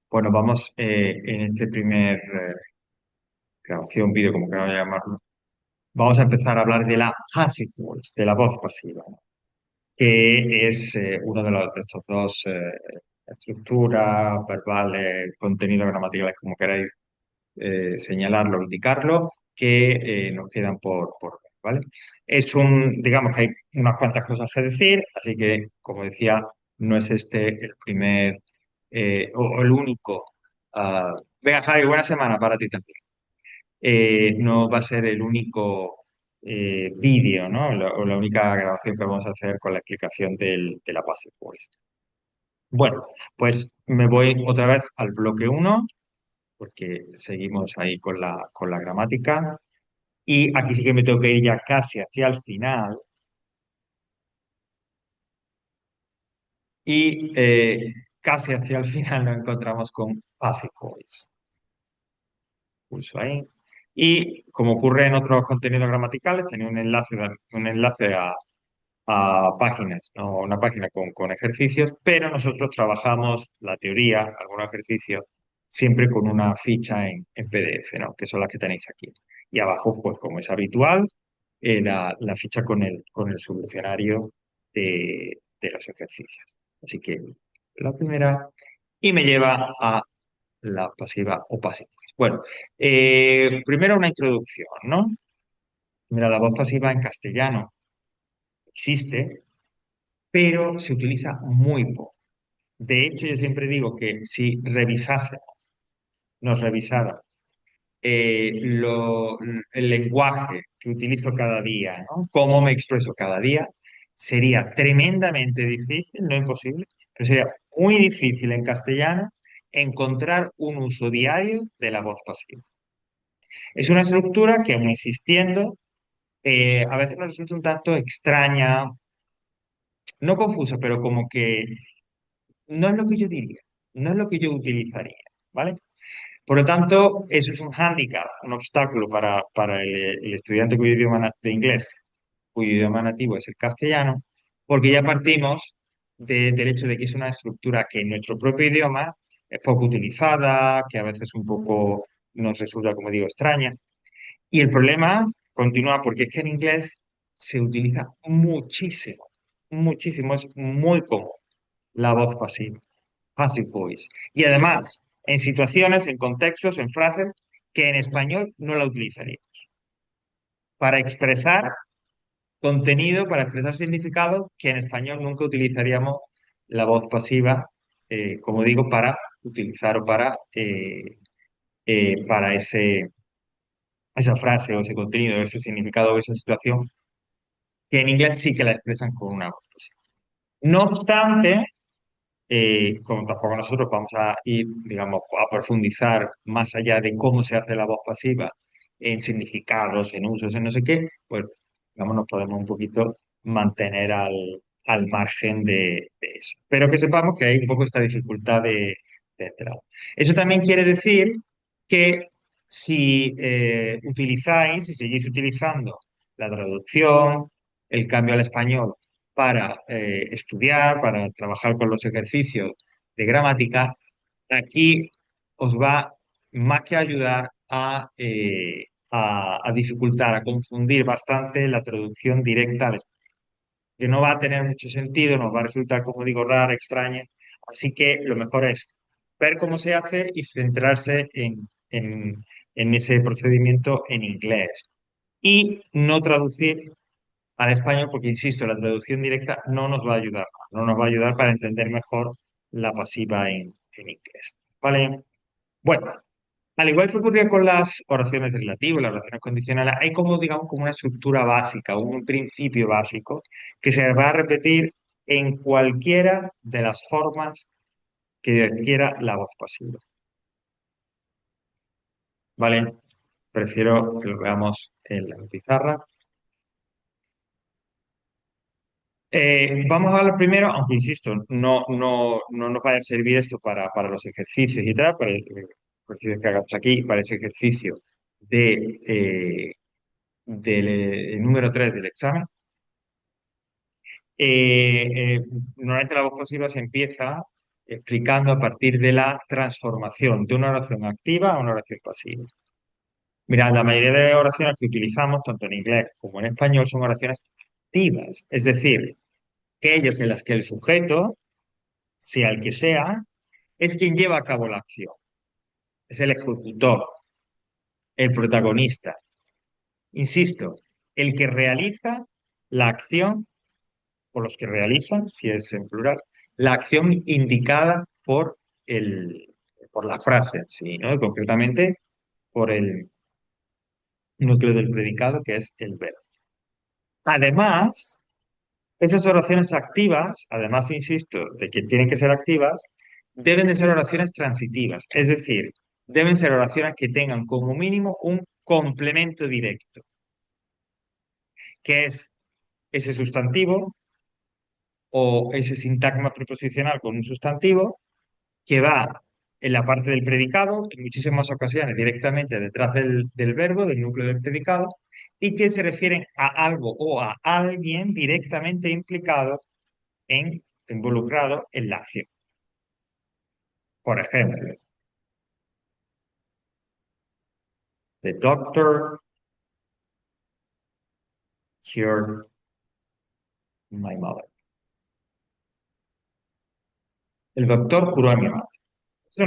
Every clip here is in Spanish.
Bueno, vamos en este primer grabación, vídeo, como queramos llamarlo, vamos a empezar a hablar de la passive voice, de la voz pasiva, ¿no? Que es uno de estos dos estructuras verbales, contenidos gramaticales, como queráis señalarlo, indicarlo, que nos quedan por ver, ¿vale? Es digamos que hay unas cuantas cosas que decir, así que, como decía, no es este el primer o el único. Venga, Javi, buena semana para ti también. No va a ser el único vídeo, ¿no? O la única grabación que vamos a hacer con la explicación de la base voice. Bueno, pues me voy otra vez al bloque uno porque seguimos ahí con la gramática. Y aquí sí que me tengo que ir ya casi hacia el final. Y casi hacia el final nos encontramos con passive voice. Pulso ahí. Y como ocurre en otros contenidos gramaticales, tenía un enlace a páginas, ¿no? Una página con ejercicios, pero nosotros trabajamos la teoría, algunos ejercicios, siempre con una ficha en PDF, ¿no? Que son las que tenéis aquí. Y abajo, pues como es habitual, la ficha con el solucionario de los ejercicios. Así que la primera, y me lleva a la pasiva o pasiva. Bueno, primero una introducción, ¿no? Mira, la voz pasiva en castellano existe, pero se utiliza muy poco. De hecho, yo siempre digo que si nos revisara el lenguaje que utilizo cada día, ¿no? Cómo me expreso cada día, sería tremendamente difícil, no imposible, pero sería muy difícil en castellano encontrar un uso diario de la voz pasiva. Es una estructura que, aun existiendo, a veces nos resulta un tanto extraña, no confusa, pero como que no es lo que yo diría, no es lo que yo utilizaría, ¿vale? Por lo tanto, eso es un hándicap, un obstáculo para el estudiante cuyo de inglés, cuyo idioma nativo es el castellano, porque ya partimos del hecho de que es una estructura que en nuestro propio idioma es poco utilizada, que a veces un poco nos resulta, como digo, extraña. Y el problema continúa porque es que en inglés se utiliza muchísimo, muchísimo, es muy común la voz pasiva, passive voice. Y además, en situaciones, en contextos, en frases que en español no la utilizaríamos. Para expresar contenido, para expresar significado que en español nunca utilizaríamos la voz pasiva, como digo, para utilizar o para esa frase o ese contenido, ese significado o esa situación, que en inglés sí que la expresan con una voz pasiva. No obstante, como tampoco nosotros vamos a ir, digamos, a profundizar más allá de cómo se hace la voz pasiva en significados, en usos, en no sé qué, pues, digamos, nos podemos un poquito mantener al margen de eso. Pero que sepamos que hay un poco esta dificultad de entrada. Eso también quiere decir que si si seguís utilizando la traducción, el cambio al español, para estudiar, para trabajar con los ejercicios de gramática, aquí os va más que ayudar a dificultar, a confundir bastante la traducción directa al español, que no va a tener mucho sentido, nos va a resultar, como digo, rara, extraña. Así que lo mejor es ver cómo se hace y centrarse en ese procedimiento en inglés y no traducir al español, porque insisto, la traducción directa no nos va a ayudar, no nos va a ayudar para entender mejor la pasiva en inglés. ¿Vale? Bueno, al igual que ocurría con las oraciones relativas, las oraciones condicionales, hay como, digamos, como una estructura básica, un principio básico que se va a repetir en cualquiera de las formas que adquiera la voz pasiva. ¿Vale? Prefiero que lo veamos en la pizarra. Vamos a hablar primero, aunque insisto, no nos va a servir esto para los ejercicios y tal, para el ejercicio que hagamos aquí, para ese ejercicio del número 3 del examen. Eh, Normalmente la voz pasiva se empieza. explicando a partir de la transformación de una oración activa a una oración pasiva. Mira, la mayoría de oraciones que utilizamos, tanto en inglés como en español, son oraciones activas, es decir, aquellas en las que el sujeto, sea el que sea, es quien lleva a cabo la acción, es el ejecutor, el protagonista. Insisto, el que realiza la acción, o los que realizan, si es en plural, la acción indicada el, por la frase en sí, ¿no? Y concretamente por el núcleo del predicado, que es el verbo. Además, esas oraciones activas, además, insisto, de que tienen que ser activas, deben de ser oraciones transitivas, es decir, deben ser oraciones que tengan como mínimo un complemento directo, que es ese sustantivo o ese sintagma preposicional con un sustantivo que va en la parte del predicado, en muchísimas ocasiones directamente detrás del verbo, del núcleo del predicado, y que se refieren a algo o a alguien directamente involucrado en la acción. Por ejemplo, the doctor cured my mother. El doctor curó a mi madre. Es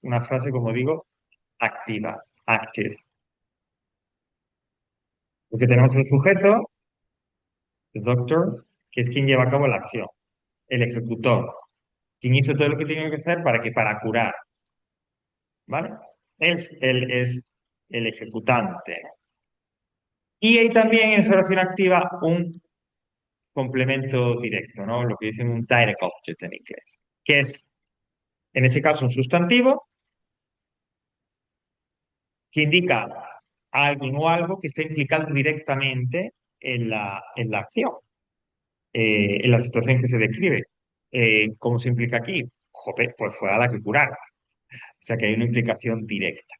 una frase, como digo, activa, active. Porque tenemos el sujeto, the doctor, que es quien lleva a cabo la acción, el ejecutor, quien hizo todo lo que tenía que hacer para curar, ¿vale? Él es el ejecutante. Y hay también en esa oración activa un complemento directo, ¿no? Lo que dicen un direct object en inglés, que es, en ese caso, un sustantivo que indica a alguien o algo que está implicado directamente en la acción, en la situación que se describe. ¿Cómo se implica aquí? Jope, pues fue a la que curar. O sea que hay una implicación directa.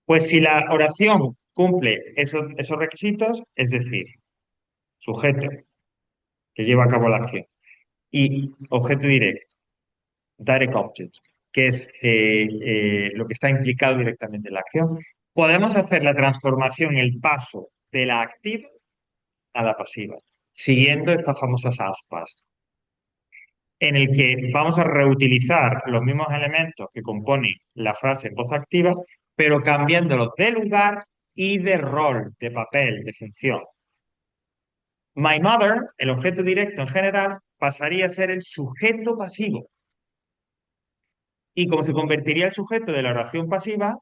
Pues si la oración cumple esos requisitos, es decir, sujeto que lleva a cabo la acción y objeto directo, direct object, que es lo que está implicado directamente en la acción, podemos hacer la transformación, el paso de la activa a la pasiva, siguiendo estas famosas aspas, en el que vamos a reutilizar los mismos elementos que componen la frase en voz activa, pero cambiándolos de lugar y de rol, de papel, de función. My mother, el objeto directo en general, pasaría a ser el sujeto pasivo. Y como se convertiría el sujeto de la oración pasiva,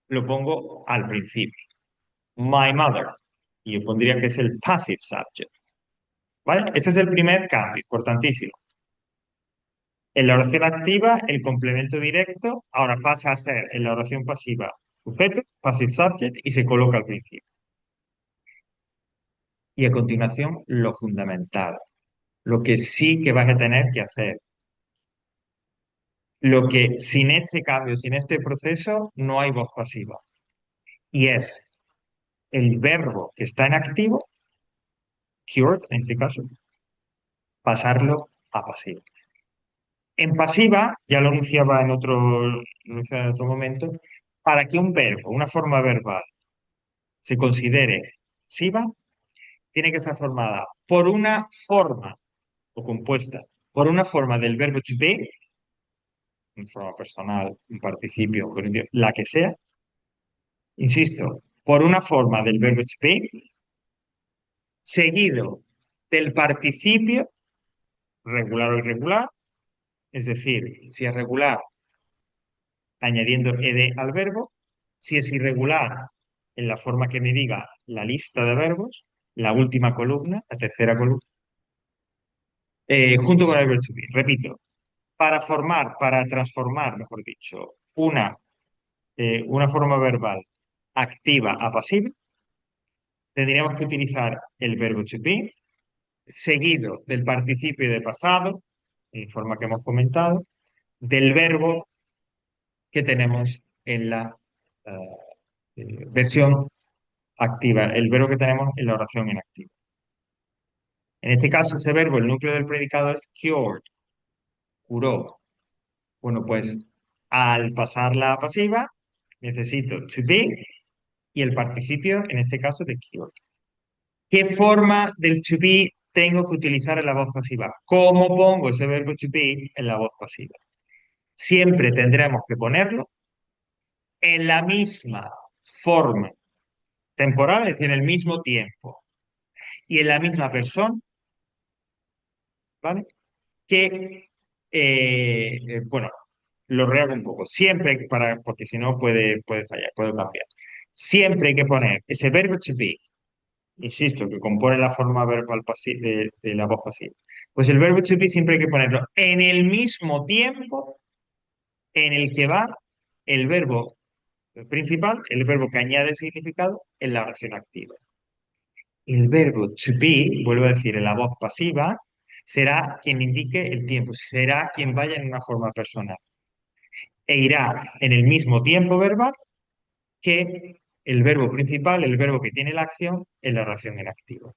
lo pongo al principio. My mother. Y yo pondría que es el passive subject. ¿Vale? Este es el primer cambio, importantísimo. En la oración activa, el complemento directo ahora pasa a ser en la oración pasiva sujeto, passive subject, y se coloca al principio. Y a continuación, lo fundamental, lo que sí que vas a tener que hacer. Lo que sin este cambio, sin este proceso, no hay voz pasiva. Y es el verbo que está en activo, cured en este caso, pasarlo a pasivo. En pasiva, ya lo lo anunciaba en otro momento, para que un verbo, una forma verbal, se considere pasiva, tiene que estar formada por una forma o compuesta por una forma del verbo to be, en forma personal, un participio, la que sea, insisto, por una forma del verbo to be, seguido del participio regular o irregular, es decir, si es regular, añadiendo ed al verbo, si es irregular, en la forma que me diga la lista de verbos, la última columna, la tercera columna, junto con el verbo to be. Repito, para transformar, mejor dicho, una forma verbal activa a pasiva, tendríamos que utilizar el verbo to be, seguido del participio de pasado, en forma que hemos comentado, del verbo que tenemos en la versión activa, el verbo que tenemos en la oración en activo. En este caso, ese verbo, el núcleo del predicado es cured, curó. Bueno, pues al pasar la pasiva, necesito to be y el participio, en este caso, de cured. ¿Qué forma del to be tengo que utilizar en la voz pasiva? ¿Cómo pongo ese verbo to be en la voz pasiva? Siempre tendremos que ponerlo en la misma forma temporal, es decir, en el mismo tiempo y en la misma persona, ¿vale? Que, bueno, lo rehago un poco. Siempre, porque si no puede fallar, puede cambiar. Siempre hay que poner ese verbo to be, insisto, que compone la forma verbal de la voz pasiva. Pues el verbo to be siempre hay que ponerlo en el mismo tiempo en el que va el verbo principal, el verbo que añade significado en la oración activa. El verbo to be, vuelvo a decir, en la voz pasiva, será quien indique el tiempo, será quien vaya en una forma personal e irá en el mismo tiempo verbal que el verbo principal, el verbo que tiene la acción en la oración en activo.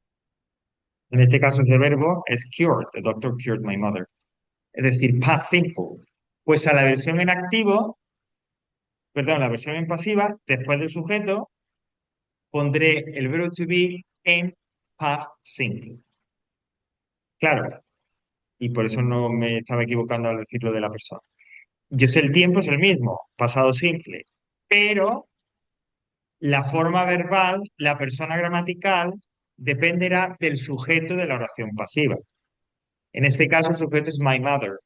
En este caso, ese verbo es cured, the doctor cured my mother. Es decir, past simple. Pues a la versión en activo, perdón, la versión en pasiva, después del sujeto, pondré el verbo to be en past simple. Claro, y por eso no me estaba equivocando al decirlo de la persona. Yo sé el tiempo es el mismo, pasado simple, pero la forma verbal, la persona gramatical, dependerá del sujeto de la oración pasiva. En este caso, el sujeto es my mother,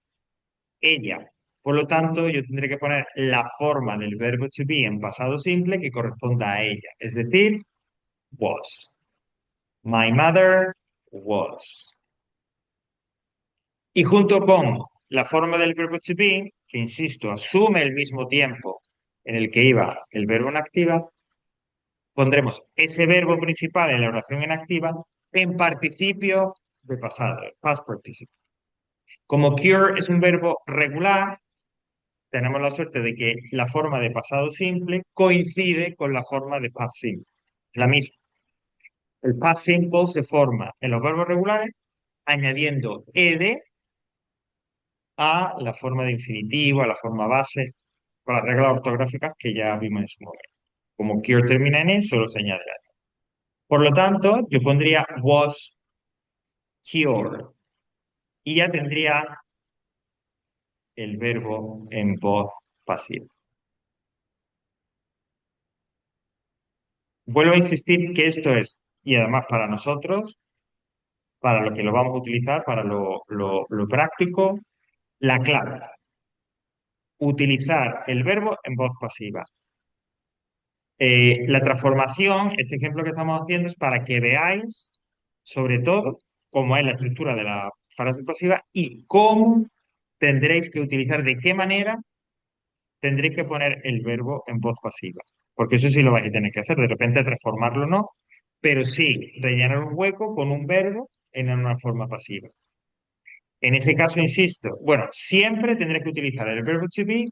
ella. Por lo tanto, yo tendré que poner la forma del verbo to be en pasado simple que corresponda a ella, es decir, was. My mother was. Y junto con la forma del verbo to be, que insisto, asume el mismo tiempo en el que iba el verbo en activa, pondremos ese verbo principal en la oración en activa en participio de pasado, past participle. Como cure es un verbo regular, tenemos la suerte de que la forma de pasado simple coincide con la forma de past simple, la misma. El past simple se forma en los verbos regulares añadiendo ed a la forma de infinitivo, a la forma base, con las reglas ortográficas que ya vimos en su momento. Como cure termina en e, solo se añade a. Por lo tanto, yo pondría was cured y ya tendría el verbo en voz pasiva. Vuelvo a insistir que esto es, y además para nosotros, para lo que lo vamos a utilizar, para lo práctico, la clave. Utilizar el verbo en voz pasiva. La transformación, este ejemplo que estamos haciendo es para que veáis, sobre todo, cómo es la estructura de la frase pasiva y cómo tendréis que utilizar, de qué manera tendréis que poner el verbo en voz pasiva. Porque eso sí lo vais a tener que hacer, de repente transformarlo no, pero sí rellenar un hueco con un verbo en una forma pasiva. En ese caso, insisto, bueno, siempre tendréis que utilizar el verbo to be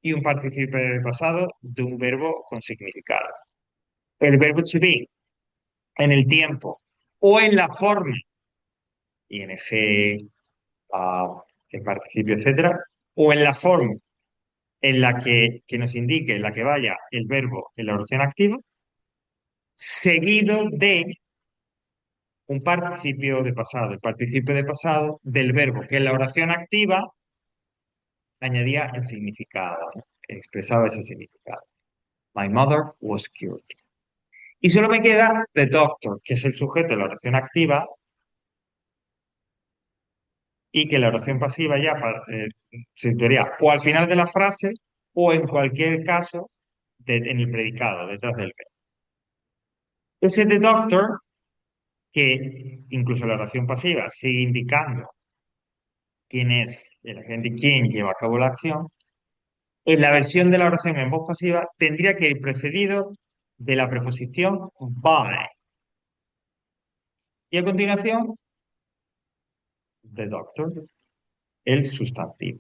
y un participio del pasado de un verbo con significado. El verbo to be en el tiempo o en la forma, ing, el participio, etcétera, o en la forma en la que nos indique, en la que vaya el verbo en la oración activa, seguido de un participio de pasado, el participio de pasado del verbo que en la oración activa añadía el significado, ¿no? Expresaba ese significado. My mother was cured. Y solo me queda the doctor, que es el sujeto de la oración activa, y que la oración pasiva ya se situaría o al final de la frase o en cualquier caso en el predicado, detrás del verbo. Ese the doctor, que incluso la oración pasiva sigue indicando quién es el agente, quién lleva a cabo la acción, en la versión de la oración en voz pasiva tendría que ir precedido de la preposición by. Y a continuación, the doctor, el sustantivo.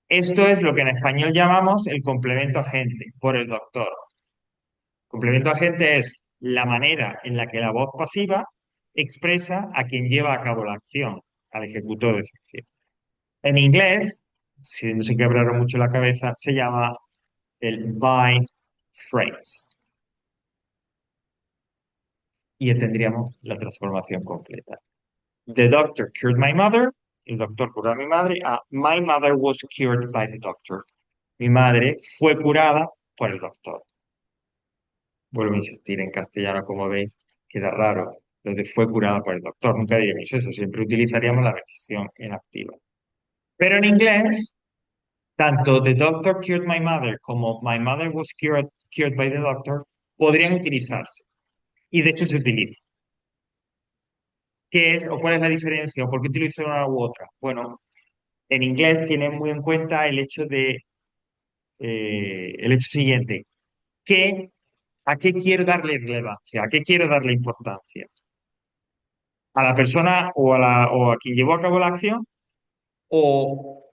Esto es lo que en español llamamos el complemento agente, por el doctor. Complemento agente es la manera en la que la voz pasiva expresa a quien lleva a cabo la acción, al ejecutor de esa acción. En inglés, si no se quebraron mucho la cabeza, se llama el by phrase. Y ya tendríamos la transformación completa. The doctor cured my mother. El doctor curó a mi madre. My mother was cured by the doctor. Mi madre fue curada por el doctor. Vuelvo a insistir en castellano, como veis, queda raro. Lo de fue curada por el doctor. Nunca diríamos eso. Siempre utilizaríamos la versión en activa. Pero en inglés, tanto the doctor cured my mother como my mother was cured by the doctor podrían utilizarse. Y de hecho se utiliza. ¿Qué es o cuál es la diferencia o por qué utilizo una u otra? Bueno, en inglés tienen muy en cuenta el hecho siguiente, que ¿a qué quiero darle relevancia? ¿A qué quiero darle importancia? ¿A la persona o a quien llevó a cabo la acción o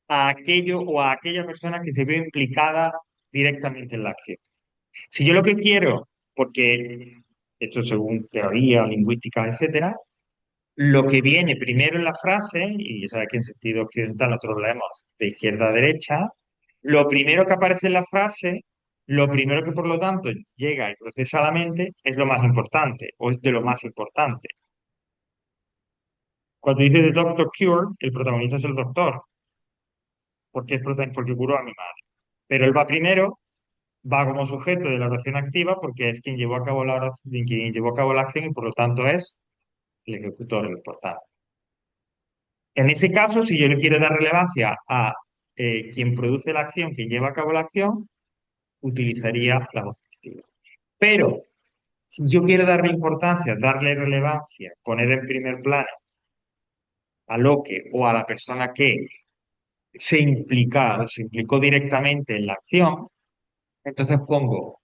a aquello o a aquella persona que se vio implicada directamente en la acción? Si yo lo que quiero, porque esto según teoría, lingüística, etcétera, lo que viene primero en la frase, y ya sabes que en sentido occidental nosotros leemos de izquierda a derecha, lo primero que aparece en la frase, lo primero que por lo tanto llega y procesa a la mente es lo más importante, o es de lo más importante. Cuando dice The Doctor Cure, el protagonista es el doctor, porque curó a mi madre. Pero él va primero, va como sujeto de la oración activa, porque es quien llevó a cabo la oración, quien llevó a cabo la acción y por lo tanto es el ejecutor, el importante. En ese caso, si yo le quiero dar relevancia a quien produce la acción, quien lleva a cabo la acción, utilizaría la voz activa. Pero si yo quiero darle importancia, darle relevancia, poner en primer plano a lo que o a la persona que se implicó directamente en la acción, entonces pongo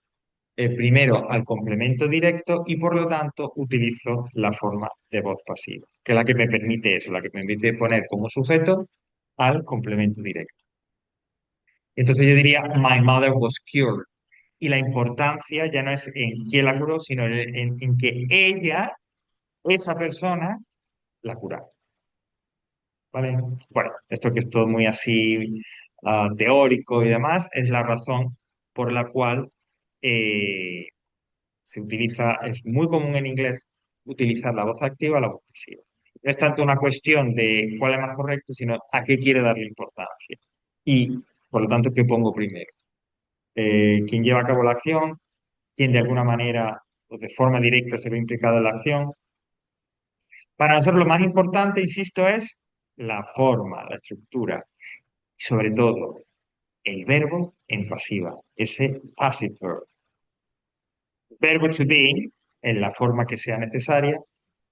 primero al complemento directo y por lo tanto utilizo la forma de voz pasiva, que es la que me permite eso, la que me permite poner como sujeto al complemento directo. Entonces yo diría, my mother was cured. Y la importancia ya no es en quién la curó, sino en que ella, esa persona, la curó. ¿Vale? Bueno, esto que es todo muy así teórico y demás, es la razón por la cual eh, se utiliza, es muy común en inglés utilizar la voz activa o la voz pasiva. No es tanto una cuestión de cuál es más correcto, sino a qué quiero darle importancia. Y, por lo tanto, ¿qué pongo primero? ¿Quién lleva a cabo la acción? ¿Quién de alguna manera o de forma directa se ve implicado en la acción? Para nosotros lo más importante, insisto, es la forma, la estructura y sobre todo el verbo en pasiva, ese passive verb. Verbo to be en la forma que sea necesaria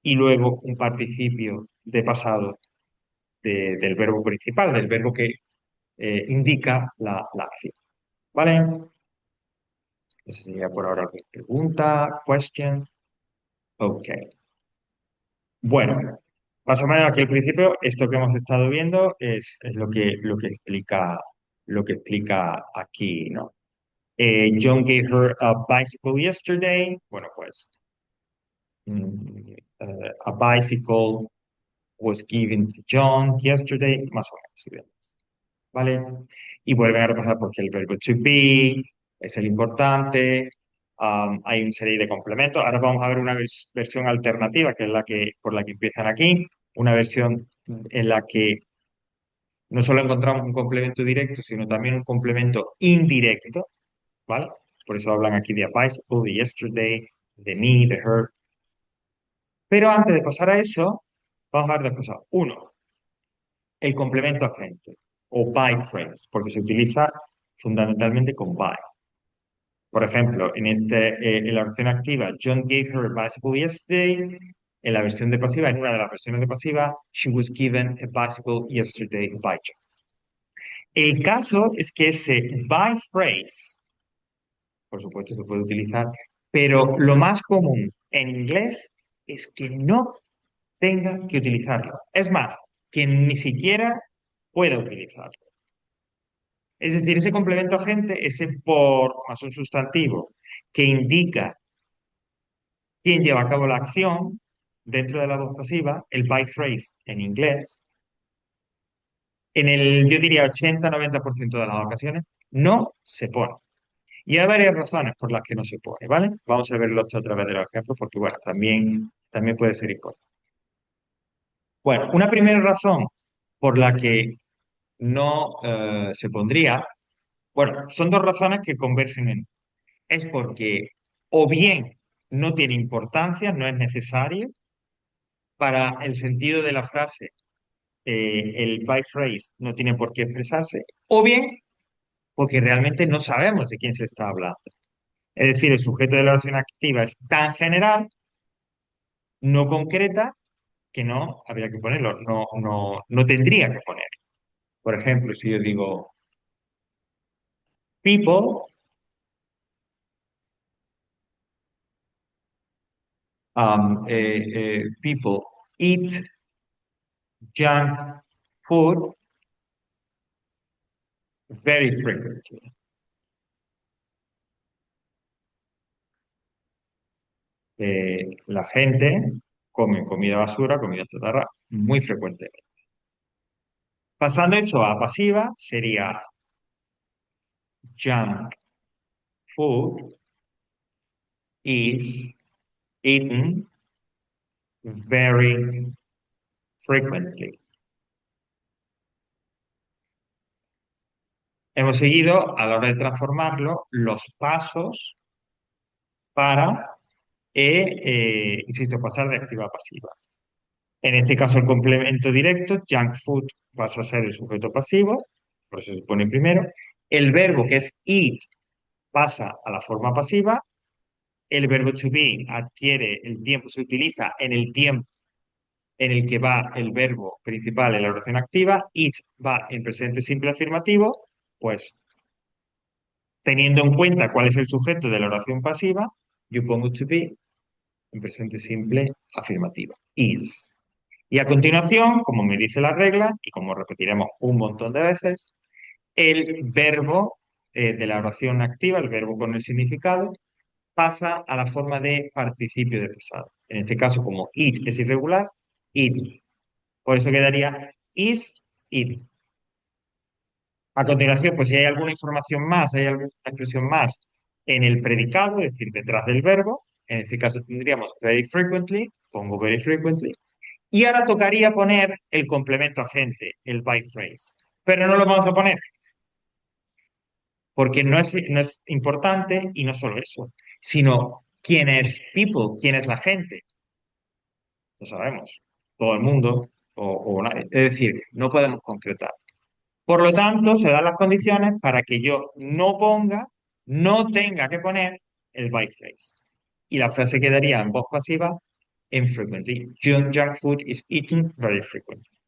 y luego un participio de pasado del verbo principal, del verbo que indica la acción. ¿Vale? Esa sería por ahora la pregunta, question. Ok. Bueno, más o menos aquí al principio, esto que hemos estado viendo es lo que explica aquí, ¿no? John gave her a bicycle yesterday. Bueno, pues a bicycle was given to John yesterday, más o menos, si vemos, ¿vale? Y vuelven a repasar porque el verbo to be es el importante. Hay una serie de complementos. Ahora vamos a ver una versión alternativa, que es la que, por la que empiezan aquí. Una versión en la que no solo encontramos un complemento directo, sino también un complemento indirecto, ¿vale? Por eso hablan aquí de a bicycle, de yesterday, de me, de her. Pero antes de pasar a eso, vamos a ver dos cosas. Uno, el complemento agente o by phrase, porque se utiliza fundamentalmente con by. Por ejemplo, en la versión activa, John gave her a bicycle yesterday. En la versión de pasiva, en una de las versiones de pasiva, she was given a bicycle yesterday by John. El caso es que ese by phrase, por supuesto, se puede utilizar, pero lo más común en inglés es que no tenga que utilizarlo. Es más, que ni siquiera pueda utilizarlo. Es decir, ese complemento agente, ese por más un sustantivo que indica quién lleva a cabo la acción, dentro de la voz pasiva, el by phrase en inglés, yo diría 80-90% de las ocasiones, no se pone. Y hay varias razones por las que no se pone, ¿vale? Vamos a verlo esto a través de los ejemplos porque, bueno, también puede ser importante. Bueno, una primera razón por la que no se pondría, bueno, son dos razones que convergen en, es porque o bien no tiene importancia, no es necesario para el sentido de la frase, el by phrase no tiene por qué expresarse, o bien porque realmente no sabemos de quién se está hablando. Es decir, el sujeto de la oración activa es tan general, no concreta, que no habría que ponerlo, no tendría que poner. Por ejemplo, si yo digo people, people eat junk food very frequently. La gente come comida basura, comida chatarra, muy frecuentemente. Pasando eso a pasiva, sería junk food is eaten very frequently. Hemos seguido, a la hora de transformarlo, los pasos para, insisto, pasar de activa a pasiva. En este caso, el complemento directo, junk food, pasa a ser el sujeto pasivo, por eso se pone primero. El verbo que es eat pasa a la forma pasiva. El verbo to be adquiere el tiempo, se utiliza en el tiempo en el que va el verbo principal en la oración activa. It va en presente simple afirmativo, pues teniendo en cuenta cuál es el sujeto de la oración pasiva, yo pongo to be en presente simple afirmativo. Is. Y a continuación, como me dice la regla, y como repetiremos un montón de veces, el verbo de la oración activa, el verbo con el significado, pasa a la forma de participio de pasado. En este caso, como it es irregular, it. Por eso quedaría is it. A continuación, pues si hay alguna información más, hay alguna expresión más en el predicado, es decir, detrás del verbo, en este caso tendríamos very frequently, pongo very frequently, y ahora tocaría poner el complemento agente, el by phrase. Pero no lo vamos a poner, porque no es importante y no solo eso, sino quién es people, quién es la gente. Lo sabemos, todo el mundo o nadie. Es decir, no podemos concretar. Por lo tanto, se dan las condiciones para que yo no tenga que poner el by phrase. Y la frase quedaría en voz pasiva, infrequently. Junk food is eaten very frequently.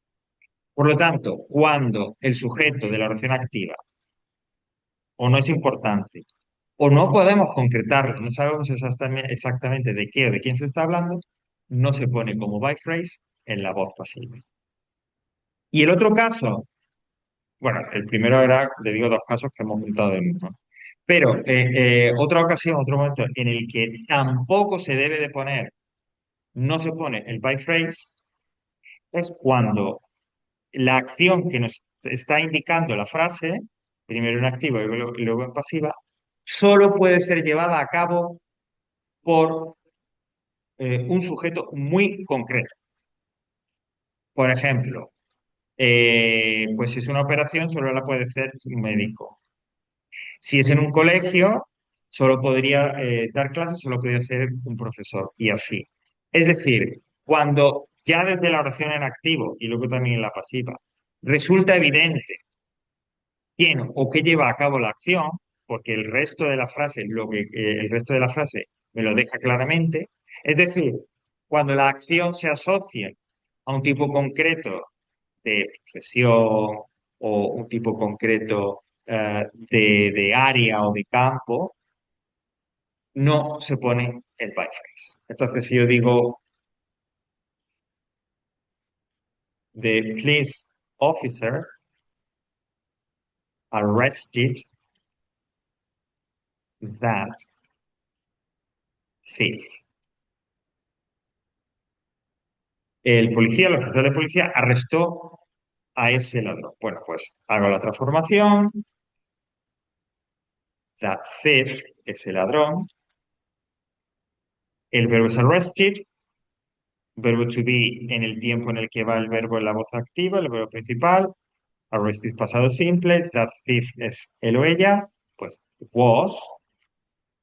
Por lo tanto, cuando el sujeto de la oración activa o no es importante o no podemos concretarlo, no sabemos exactamente de qué o de quién se está hablando, no se pone como by phrase en la voz pasiva. Y el otro caso, bueno, el primero era, le digo, dos casos que hemos juntado del mismo. Pero otra ocasión, otro momento en el que tampoco se debe de poner, no se pone el by phrase, es cuando la acción que nos está indicando la frase, primero en activa y luego en pasiva, solo puede ser llevada a cabo por un sujeto muy concreto. Por ejemplo, pues si es una operación, solo la puede hacer un médico. Si es en un colegio, solo podría dar clases, solo podría ser un profesor y así. Es decir, cuando ya desde la oración en activo y luego también en la pasiva, resulta evidente quién o qué lleva a cabo la acción, porque el resto de la frase, el resto de la frase me lo deja claramente. Es decir, cuando la acción se asocia a un tipo concreto de profesión o un tipo concreto de área o de campo, no se pone el by phrase. Entonces, si yo digo, the police officer arrested that thief. El policía, el oficial de policía, arrestó a ese ladrón. Bueno, pues hago la transformación. That thief, ese ladrón. El verbo es arrested. Verbo to be en el tiempo en el que va el verbo en la voz activa, el verbo principal. Arrested pasado simple. That thief es él o ella. Pues was.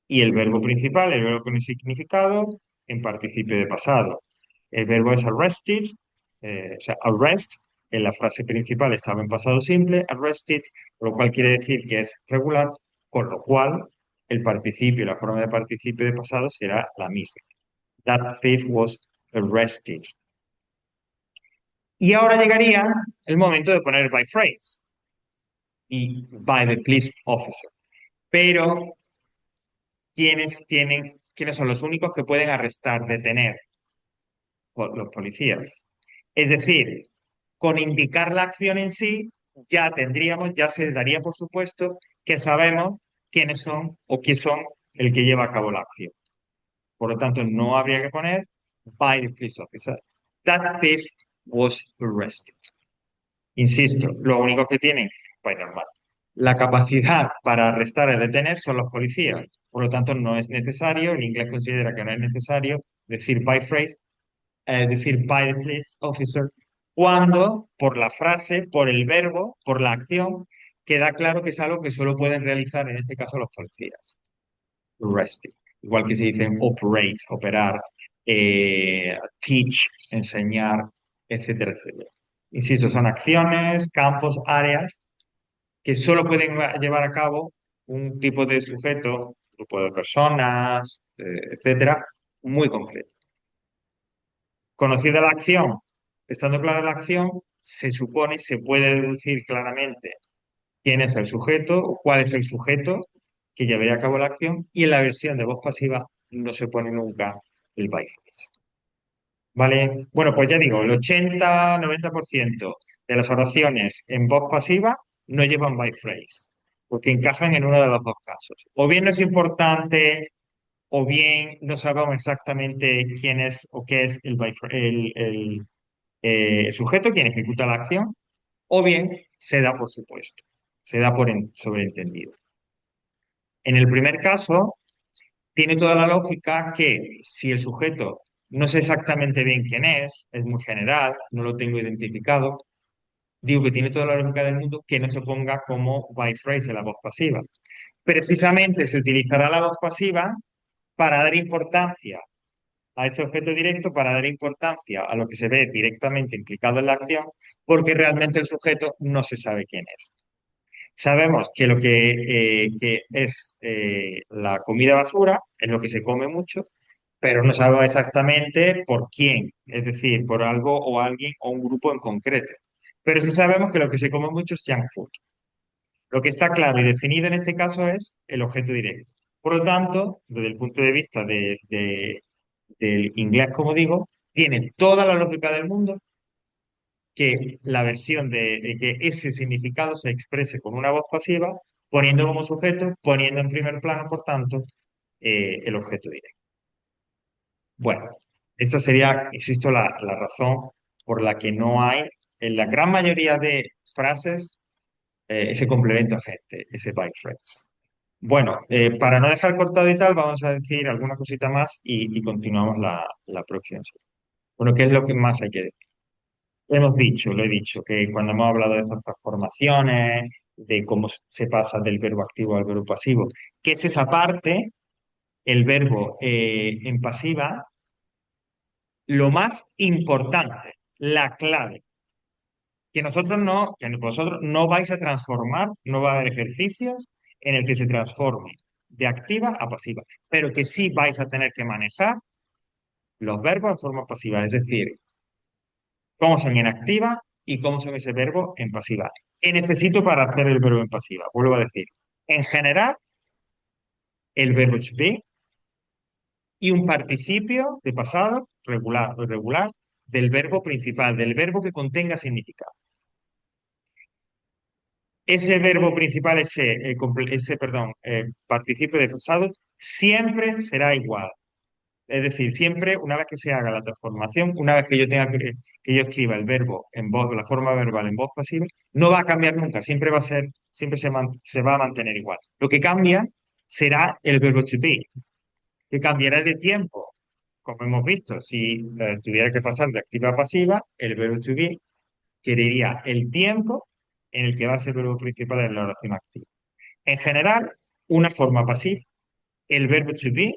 Y el verbo principal, el verbo con significado, en participio de pasado. El verbo es arrested, o sea, arrest, en la frase principal estaba en pasado simple, arrested, lo cual quiere decir que es regular, con lo cual el participio, la forma de participio de pasado será la misma. That thief was arrested. Y ahora llegaría el momento de poner by phrase y by the police officer. Pero, ¿quiénes son los únicos que pueden arrestar, detener? Los policías? Es decir, con indicar la acción en sí, ya se daría por supuesto que sabemos quiénes son o quién son el que lleva a cabo la acción. Por lo tanto, no habría que poner by the police officer. That thief was arrested. Insisto, lo único que tienen, pues normal, la capacidad para arrestar y detener son los policías. Por lo tanto, no es necesario, el inglés considera que no es necesario decir by phrase, decir by the police officer, cuando por la frase, por el verbo, por la acción, queda claro que es algo que solo pueden realizar en este caso los policías. Arrested. Igual que se dicen operate, operar, teach, enseñar, etcétera, etcétera. Insisto, son acciones, campos, áreas que solo pueden llevar a cabo un tipo de sujeto, grupo de personas, etcétera, muy concreto. Conocida la acción, estando clara la acción, se supone, se puede deducir claramente quién es el sujeto o cuál es el sujeto que llevaría a cabo la acción, y en la versión de voz pasiva no se pone nunca el by phrase. ¿Vale? Bueno, pues ya digo, el 80-90% de las oraciones en voz pasiva no llevan by phrase, porque encajan en uno de los dos casos. O bien no es importante, o bien no sabemos exactamente quién es o qué es el sujeto, quien ejecuta la acción, o bien se da por supuesto, se da por sobreentendido. En el primer caso, tiene toda la lógica que si el sujeto no sé exactamente bien quién es muy general, no lo tengo identificado, digo que tiene toda la lógica del mundo que no se ponga como by phrase en la voz pasiva. Precisamente se utilizará la voz pasiva para dar importancia a ese objeto directo, para dar importancia a lo que se ve directamente implicado en la acción, porque realmente el sujeto no se sabe quién es. Sabemos que lo que es la comida basura es lo que se come mucho, pero no sabemos exactamente por quién, es decir, por algo o alguien o un grupo en concreto. Pero sí sabemos que lo que se come mucho es junk food. Lo que está claro y definido en este caso es el objeto directo. Por lo tanto, desde el punto de vista del inglés, como digo, tiene toda la lógica del mundo que la versión de que ese significado se exprese con una voz pasiva, poniendo como sujeto, poniendo en primer plano, por tanto, el objeto directo. Bueno, esta sería, insisto, la razón por la que no hay en la gran mayoría de frases ese complemento agente, ese by phrase. Bueno, para no dejar cortado y tal, vamos a decir alguna cosita más y continuamos la próxima. Bueno, ¿qué es lo que más hay que decir? Hemos dicho, lo he dicho, que cuando hemos hablado de estas transformaciones, de cómo se pasa del verbo activo al verbo pasivo, que es esa parte, el verbo en pasiva, lo más importante, la clave, que vosotros no vais a transformar, no va a haber ejercicios en el que se transforme de activa a pasiva, pero que sí vais a tener que manejar los verbos en forma pasiva, es decir, cómo son en activa y cómo son ese verbo en pasiva. ¿Qué necesito para hacer el verbo en pasiva? Vuelvo a decir, en general, el verbo to be y un participio de pasado, regular o irregular, del verbo principal, del verbo que contenga significado. Ese verbo principal, ese participio de pasado, siempre será igual. Es decir, siempre, una vez que se haga la transformación, una vez que yo tenga que yo escriba el verbo en voz, la forma verbal en voz pasiva, no va a cambiar nunca, siempre va a ser, siempre se va a mantener igual. Lo que cambia será el verbo to be, que cambiará de tiempo. Como hemos visto, si tuviera que pasar de activa a pasiva, el verbo to be querería el tiempo en el que va a ser el verbo principal en la oración activa. En general, una forma pasiva, el verbo to be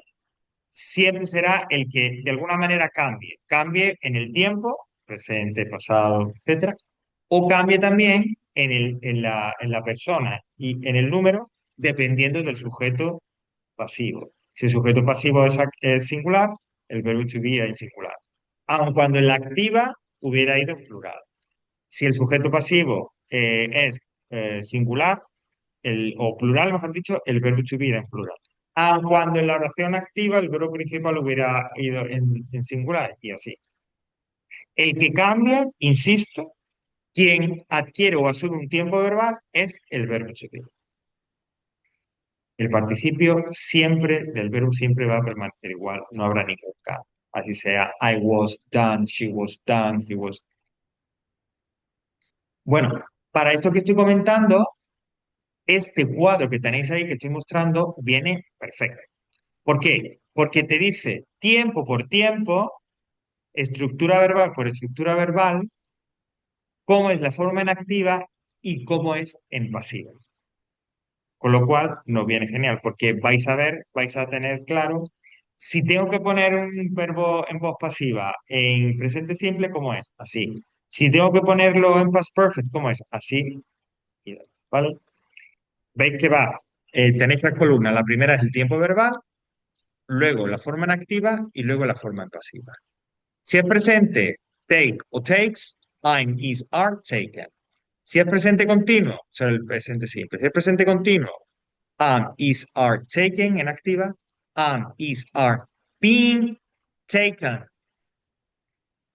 siempre será el que de alguna manera cambie en el tiempo, presente, pasado, etcétera, o cambie también en la persona y en el número, dependiendo del sujeto pasivo. Si el sujeto pasivo es singular, el verbo to be es singular. Aun cuando en la activa hubiera ido en plural. Si el sujeto pasivo es singular, o plural, mejor dicho, el verbo to be era en plural. Aun cuando en la oración activa el verbo principal hubiera ido en singular y así. El que cambia, insisto, quien adquiere o asume un tiempo verbal es el verbo to be. El participio siempre del verbo siempre va a permanecer igual, no habrá ningún cambio. Así sea, I was done, she was done, he was. Bueno, para esto que estoy comentando, este cuadro que tenéis ahí que estoy mostrando viene perfecto. ¿Por qué? Porque te dice tiempo por tiempo, estructura verbal por estructura verbal, cómo es la forma en activa y cómo es en pasiva. Con lo cual nos viene genial, porque vais a ver, vais a tener claro si tengo que poner un verbo en voz pasiva en presente simple, ¿cómo es? Así. Si tengo que ponerlo en past perfect, ¿cómo es? Así. ¿Vale? ¿Veis que va? Tenéis las columnas. La primera es el tiempo verbal, luego la forma en activa y luego la forma en pasiva. Si es presente, take o takes, I'm, is, are, taken. Si es presente continuo, será el presente simple. Si es presente continuo, am, is, are taken en activa, am, is, are being taken.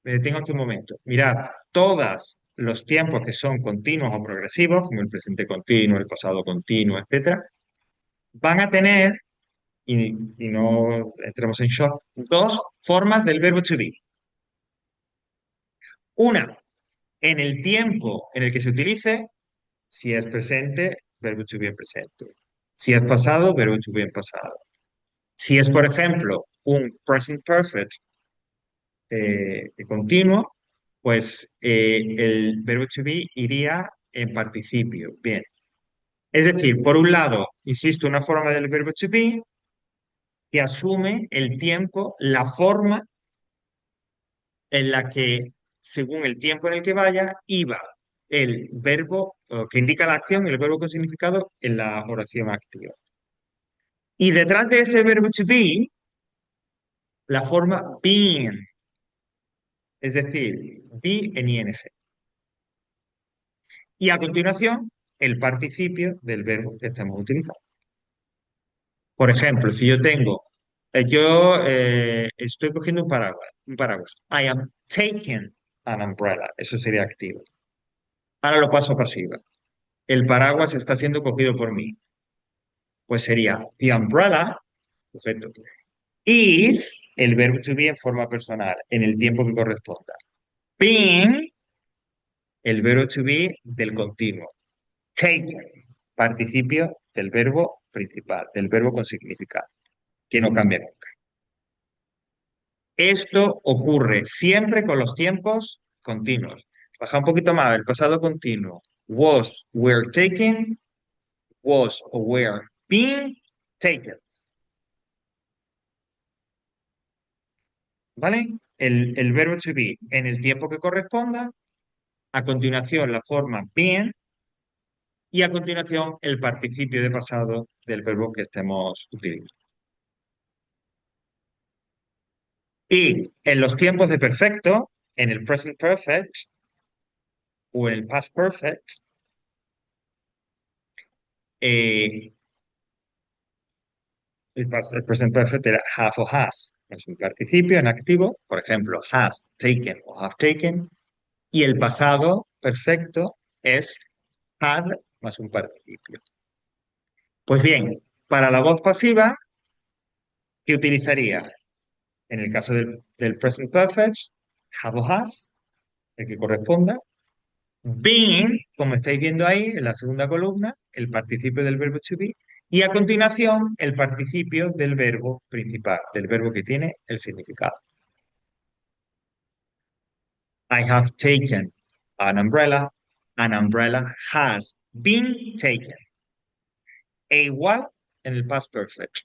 Me detengo aquí un momento. Mirad, todos los tiempos que son continuos o progresivos, como el presente continuo, el pasado continuo, etcétera, van a tener, y no entremos en shock, dos formas del verbo to be. Una, en el tiempo en el que se utilice, si es presente, verbo to be en presente. Si es pasado, verbo to be en pasado. Si es, por ejemplo, un present perfect continuo, pues el verbo to be iría en participio. Bien. Es decir, por un lado, insisto, una forma del verbo to be que asume el tiempo, la forma en la que, según el tiempo en el que vaya, iba el verbo que indica la acción y el verbo con significado en la oración activa. Y detrás de ese verbo to be, la forma being, es decir, be en ing. Y a continuación, el participio del verbo que estamos utilizando. Por ejemplo, si yo tengo, estoy cogiendo un paraguas. I am taking an umbrella. Eso sería activo. Ahora lo paso a pasiva. El paraguas está siendo cogido por mí. Pues sería the umbrella, sujeto, is el verbo to be en forma personal, en el tiempo que corresponda. Being, el verbo to be del continuo. Taken, participio del verbo principal, del verbo con significado, que no cambia nunca. Esto ocurre siempre con los tiempos continuos. Baja un poquito más, el pasado continuo. Was, were taken, was o were being taken. ¿Vale? El verbo to be en el tiempo que corresponda, a continuación la forma being y a continuación el participio de pasado del verbo que estemos utilizando. Y en los tiempos de perfecto, en el present perfect o en el past perfect, eh, el present perfect era have o has. Es un participio en activo, por ejemplo, has taken o have taken. Y el pasado perfecto es had más un participio. Pues bien, para la voz pasiva, ¿qué utilizaría? En el caso del present perfect, have o has, el que corresponda. Been, como estáis viendo ahí en la segunda columna, el participio del verbo to be. Y a continuación, el participio del verbo principal, del verbo que tiene el significado. I have taken an umbrella. An umbrella has been taken. E igual en el past perfect.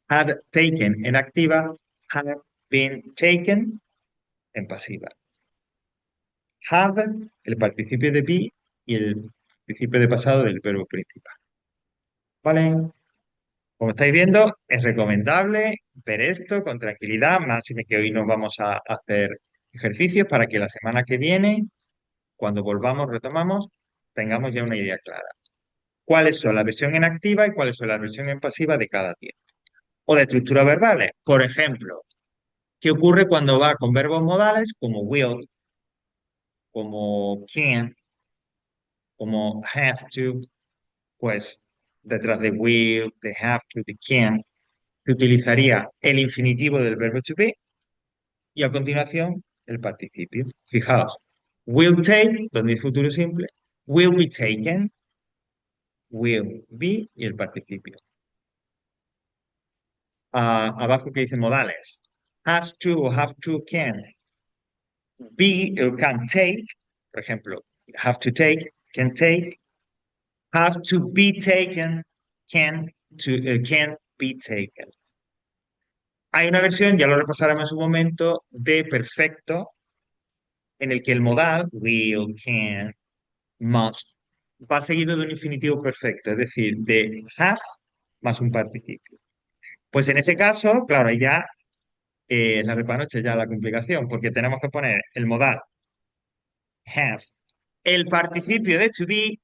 Had taken en activa, had been taken en pasiva. Have, el participio de be y el participio de pasado del verbo principal. ¿Vale? Como estáis viendo, es recomendable ver esto con tranquilidad, más si que hoy nos vamos a hacer ejercicios para que la semana que viene, cuando volvamos, retomamos, tengamos ya una idea clara. ¿Cuáles son la versión en activa y cuáles son la versión en pasiva de cada tiempo? O de estructuras verbales. Por ejemplo, ¿qué ocurre cuando va con verbos modales como will, como can, como have to? Pues detrás de will, de have to, de can, se utilizaría el infinitivo del verbo to be y a continuación el participio. Fijaos, will take, donde es futuro simple, will be taken, will be y el participio. Abajo que dice modales. Has to, have to, can. Be, can take, por ejemplo, have to take, can take. Have to be taken, can be taken. Hay una versión, ya lo repasaremos en su momento, de perfecto, en el que el modal, will, can, must, va seguido de un infinitivo perfecto, es decir, de have más un participio. Pues en ese caso, claro, ahí ya la repanoche ya la complicación, porque tenemos que poner el modal have, el participio de to be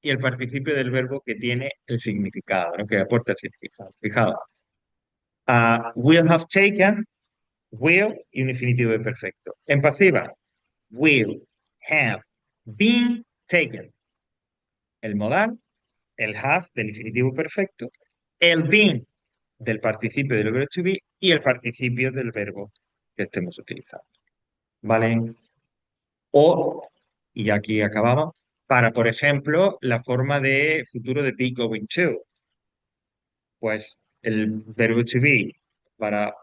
y el participio del verbo que tiene el significado, ¿no? Que aporta el significado. Fijaos, will have taken, will y un infinitivo de perfecto. En pasiva, will have been taken. El modal, el have del infinitivo perfecto, el been del participio del verbo to be y el participio del verbo que estemos utilizando. ¿Vale? O, y aquí acabamos, para, por ejemplo, la forma de futuro de be going to. Pues el verbo to be, para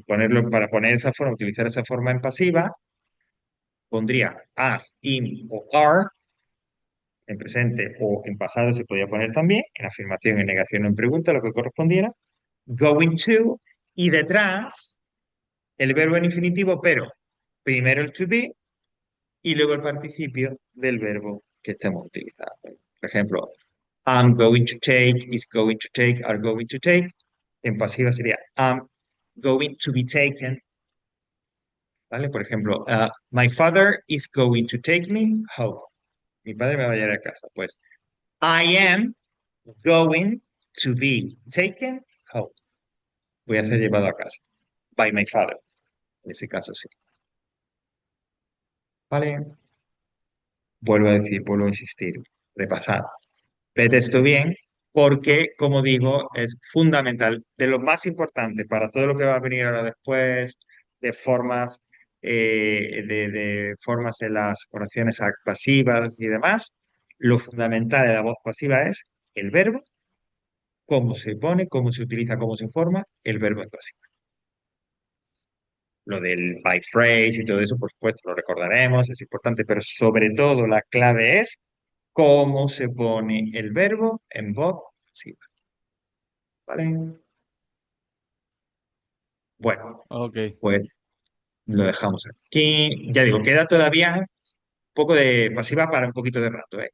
ponerlo, para poner esa forma, utilizar esa forma en pasiva, pondría as, in o are, en presente o en pasado se podía poner también, en afirmación, en negación o en pregunta, lo que correspondiera, going to, y detrás el verbo en infinitivo, pero primero el to be y luego el participio del verbo que estemos utilizando. Por ejemplo, I'm going to take, is going to take, are going to take. En pasiva sería I'm going to be taken. ¿Vale? Por ejemplo, my father is going to take me home. Mi padre me va a llevar a casa. Pues I am going to be taken home. Voy a ser llevado a casa. By my father. En ese caso sí. ¿Vale? Vuelvo a decir, vuelvo a insistir. Repasad. Vete esto bien, porque, como digo, es fundamental, de lo más importante para todo lo que va a venir ahora después, de formas, de formas en las oraciones pasivas y demás, lo fundamental de la voz pasiva es el verbo, cómo se pone, cómo se utiliza, cómo se forma el verbo en pasivo. Lo del by phrase y todo eso, por supuesto, lo recordaremos, es importante, pero sobre todo la clave es cómo se pone el verbo en voz pasiva. ¿Vale? Bueno, Ok. pues lo dejamos aquí. Ya digo, queda todavía un poco de pasiva para un poquito de rato, ¿eh?